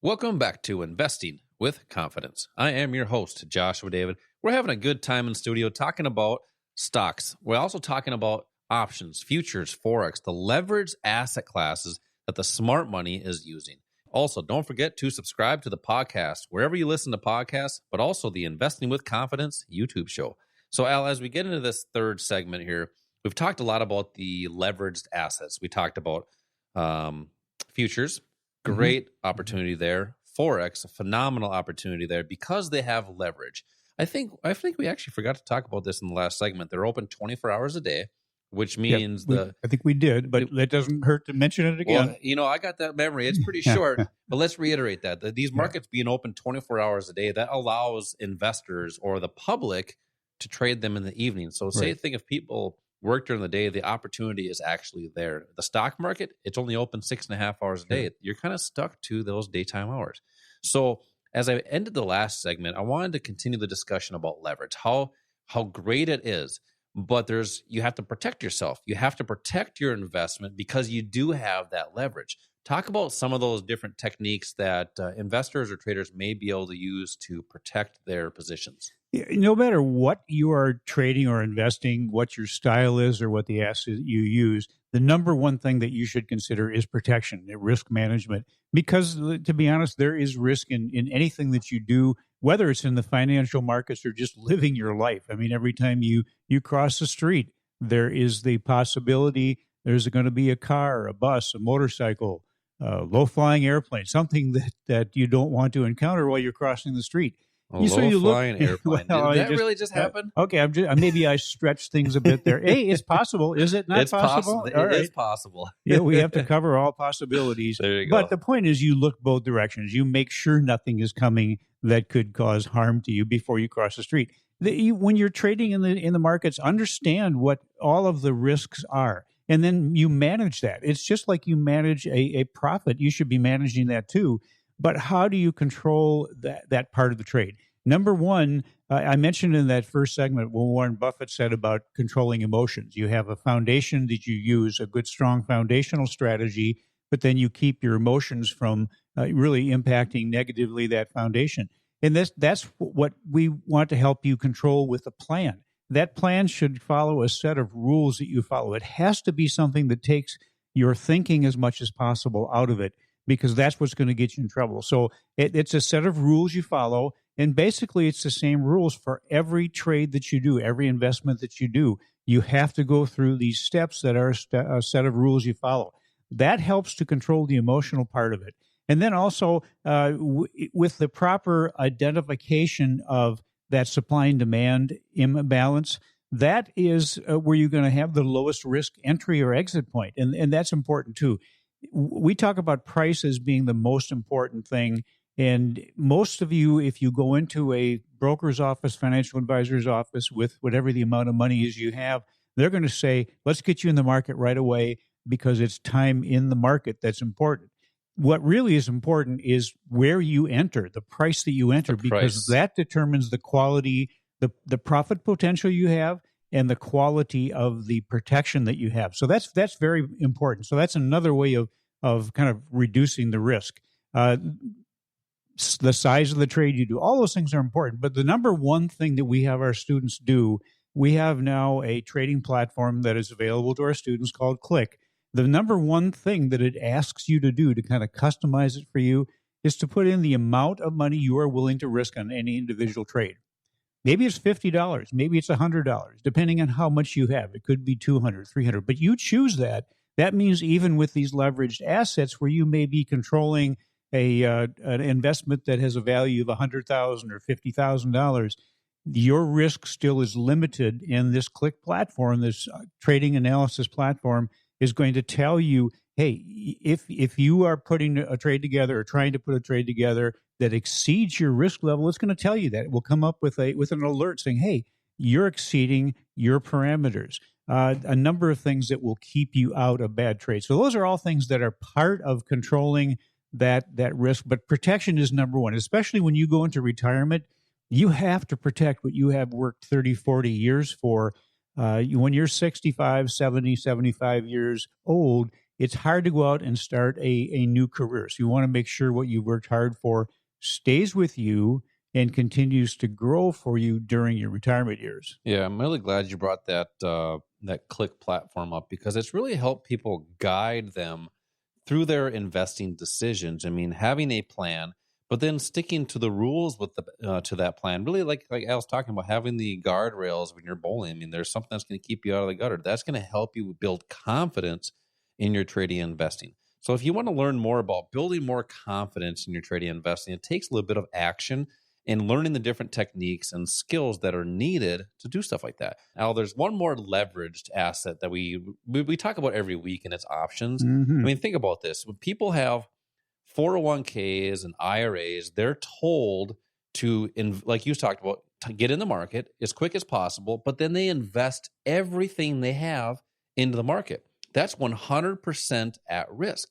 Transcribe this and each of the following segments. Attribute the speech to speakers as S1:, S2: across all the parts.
S1: Welcome back to Investing with Confidence. I am your host, Joshua David. We're having a good time in studio talking about stocks. We're also talking about options, futures, Forex, the leveraged asset classes that the smart money is using. Also, don't forget to subscribe to the podcast wherever you listen to podcasts, but also the Investing with Confidence YouTube show. So, Al, as we get into this third segment here, we've talked a lot about the leveraged assets. We talked about futures. Great opportunity there. Forex, a phenomenal opportunity there because they have leverage. I think we actually forgot to talk about this in the last segment. They're open 24 hours a day, which means
S2: I think we did, but that doesn't hurt to mention it again.
S1: Well, I got that memory. It's pretty short, but let's reiterate that. These markets being open 24 hours a day, that allows investors or the public to trade them in the evening. So think if people work during the day, the opportunity is actually there. The stock market, it's only open 6.5 hours a day. You're kind of stuck to those daytime hours. So as I ended the last segment, I wanted to continue the discussion about leverage, how great it is. But you have to protect yourself. You have to protect your investment because you do have that leverage. Talk about some of those different techniques that investors or traders may be able to use to protect their positions.
S2: No matter what you are trading or investing, what your style is or what the asset you use, the number one thing that you should consider is protection, risk management. Because to be honest, there is risk in anything that you do, whether it's in the financial markets or just living your life. I mean, every time you cross the street, there is the possibility there's going to be a car, a bus, a motorcycle, a low-flying airplane, something that you don't want to encounter while you're crossing the street.
S1: Low-flying airplane. Did that really just happen?
S2: Okay, maybe I stretched things a bit there. Hey, it's possible. Is it not possible?
S1: It is possible.
S2: Yeah, we have to cover all possibilities.
S1: There you go.
S2: But the point is you look both directions. You make sure nothing is coming that could cause harm to you before you cross the street. When you're trading in the markets, understand what all of the risks are. And then you manage that. It's just like you manage a profit. You should be managing that too. But how do you control that part of the trade? Number one, I mentioned in that first segment what Warren Buffett said about controlling emotions. You have a foundation that you use, a good, strong foundational strategy, but then you keep your emotions from really impacting negatively that foundation. And that's what we want to help you control with a plan. That plan should follow a set of rules that you follow. It has to be something that takes your thinking as much as possible out of it, because that's what's going to get you in trouble. So it's a set of rules you follow, and basically it's the same rules for every trade that you do, every investment that you do. You have to go through these steps that are a set of rules you follow. That helps to control the emotional part of it. And then also with the proper identification of that supply and demand imbalance, that is where you're going to have the lowest risk entry or exit point. And that's important too. We talk about price as being the most important thing. And most of you, if you go into a broker's office, financial advisor's office with whatever the amount of money is you have, they're going to say, let's get you in the market right away because it's time in the market that's important. What really is important is where you enter, the price that you enter, because that determines the quality, the profit potential you have, and the quality of the protection that you have. So that's very important. So that's another way of kind of reducing the risk. The size of the trade you do, all those things are important. But the number one thing that we have our students do, we have now a trading platform that is available to our students called Click. The number one thing that it asks you to do to kind of customize it for you is to put in the amount of money you are willing to risk on any individual trade. Maybe it's $50, maybe it's $100, depending on how much you have. It could be $200, $300, but you choose that. That means even with these leveraged assets where you may be controlling an investment that has a value of $100,000 or $50,000, your risk still is limited. And this Click platform, this trading analysis platform, is going to tell you, hey, if you are putting a trade together or trying to put a trade together that exceeds your risk level, it's going to tell you that. It will come up with an alert saying, hey, you're exceeding your parameters. A number of things that will keep you out of bad trades. So those are all things that are part of controlling that risk. But protection is number one, especially when you go into retirement. You have to protect what you have worked 30, 40 years for. When you're 65, 70, 75 years old, it's hard to go out and start a new career. So you want to make sure what you worked hard for stays with you and continues to grow for you during your retirement years.
S1: Yeah, I'm really glad you brought that Click platform up, because it's really helped people guide them through their investing decisions. I mean, having a plan, but then sticking to the rules with the to that plan. Really, like I was talking about, having the guardrails when you're bowling. I mean, there's something that's going to keep you out of the gutter. That's going to help you build confidence in your trading and investing. So if you want to learn more about building more confidence in your trading and investing, it takes a little bit of action and learning the different techniques and skills that are needed to do stuff like that. Now, there's one more leveraged asset that we talk about every week, and it's options.
S2: Mm-hmm.
S1: I mean, think about this. When people have 401ks and IRAs, they're told to, like you talked about, to get in the market as quick as possible, but then they invest everything they have into the market. That's 100% at risk.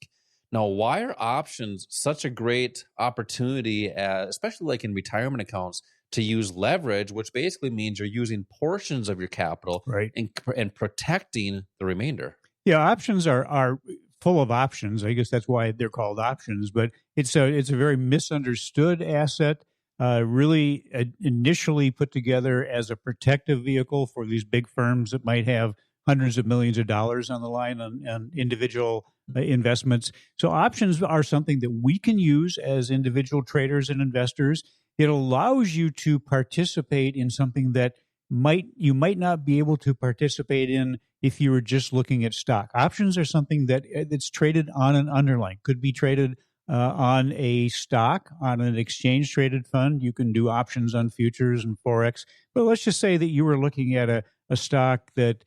S1: Now, why are options such a great opportunity, especially like in retirement accounts, to use leverage, which basically means you're using portions of your capital,
S2: right,
S1: and protecting the remainder?
S2: Yeah, options are full of options. I guess that's why they're called options. But it's a very misunderstood asset. Really, initially put together as a protective vehicle for these big firms that might have hundreds of millions of dollars on the line on individual investments. So options are something that we can use as individual traders and investors. It allows you to participate in something that you might not be able to participate in if you were just looking at stock. Options are something that's traded on an underlying, could be traded on a stock, on an exchange traded fund. You can do options on futures and Forex. But let's just say that you were looking at a stock that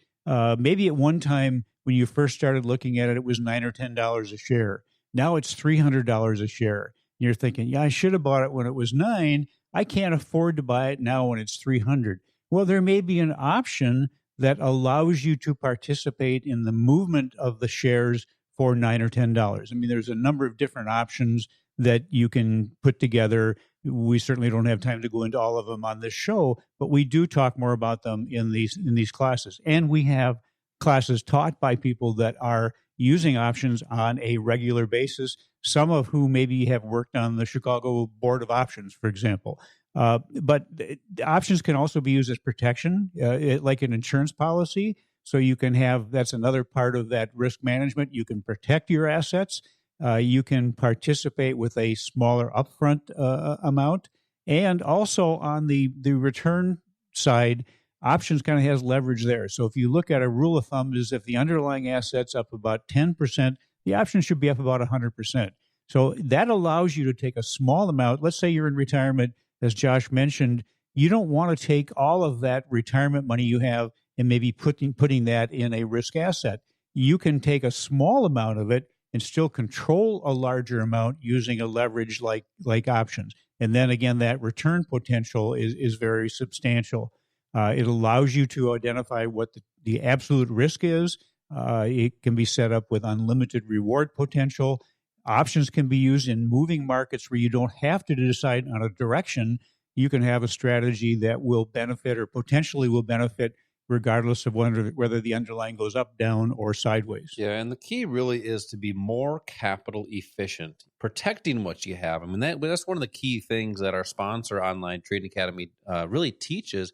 S2: maybe at one time when you first started looking at it, it was $9 or $10 a share. Now it's $300 a share. And you're thinking, yeah, I should have bought it when it was $9. I can't afford to buy it now when it's $300. Well, there may be an option that allows you to participate in the movement of the shares for $9 or $10. I mean, there's a number of different options that you can put together. We certainly don't have time to go into all of them on this show, but we do talk more about them in these classes. And we have classes taught by people that are using options on a regular basis, some of whom maybe have worked on the Chicago Board of Options, for example. But options can also be used as protection, like an insurance policy. So you can have, that's another part of that risk management. You can protect your assets. You can participate with a smaller upfront amount. And also on the return side, options kind of has leverage there. So if you look at a rule of thumb is if the underlying asset's up about 10%, the option should be up about 100%. So that allows you to take a small amount. Let's say you're in retirement, as Josh mentioned, you don't want to take all of that retirement money you have and maybe putting that in a risk asset. You can take a small amount of it and still control a larger amount using a leverage like options. And then again, that return potential is very substantial. It allows you to identify what the absolute risk is. It can be set up with unlimited reward potential. Options can be used in moving markets where you don't have to decide on a direction. You can have a strategy that will benefit or potentially will benefit regardless of whether the underlying goes up, down, or sideways.
S1: Yeah, and the key really is to be more capital efficient, protecting what you have. I mean, that's one of the key things that our sponsor, Online Trading Academy, really teaches,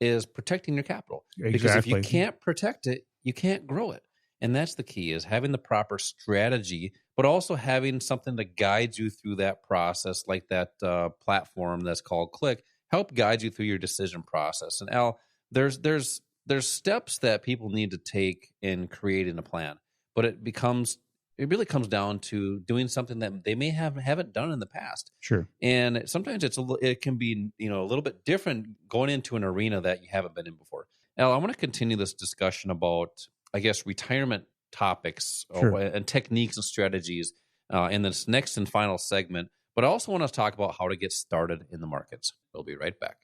S1: is protecting your capital.
S2: Exactly.
S1: Because if you can't protect it, you can't grow it. And that's the key, is having the proper strategy, but also having something that guides you through that process, like that platform that's called Click, help guide you through your decision process. And Al, there's steps that people need to take in creating a plan, but it really comes down to doing something that they may haven't done in the past.
S2: Sure.
S1: And sometimes it can be a little bit different going into an arena that you haven't been in before. Al, I want to continue this discussion about, I guess, retirement topics.
S2: Sure.
S1: And techniques and strategies in this next and final segment. But I also want to talk about how to get started in the markets. We'll be right back.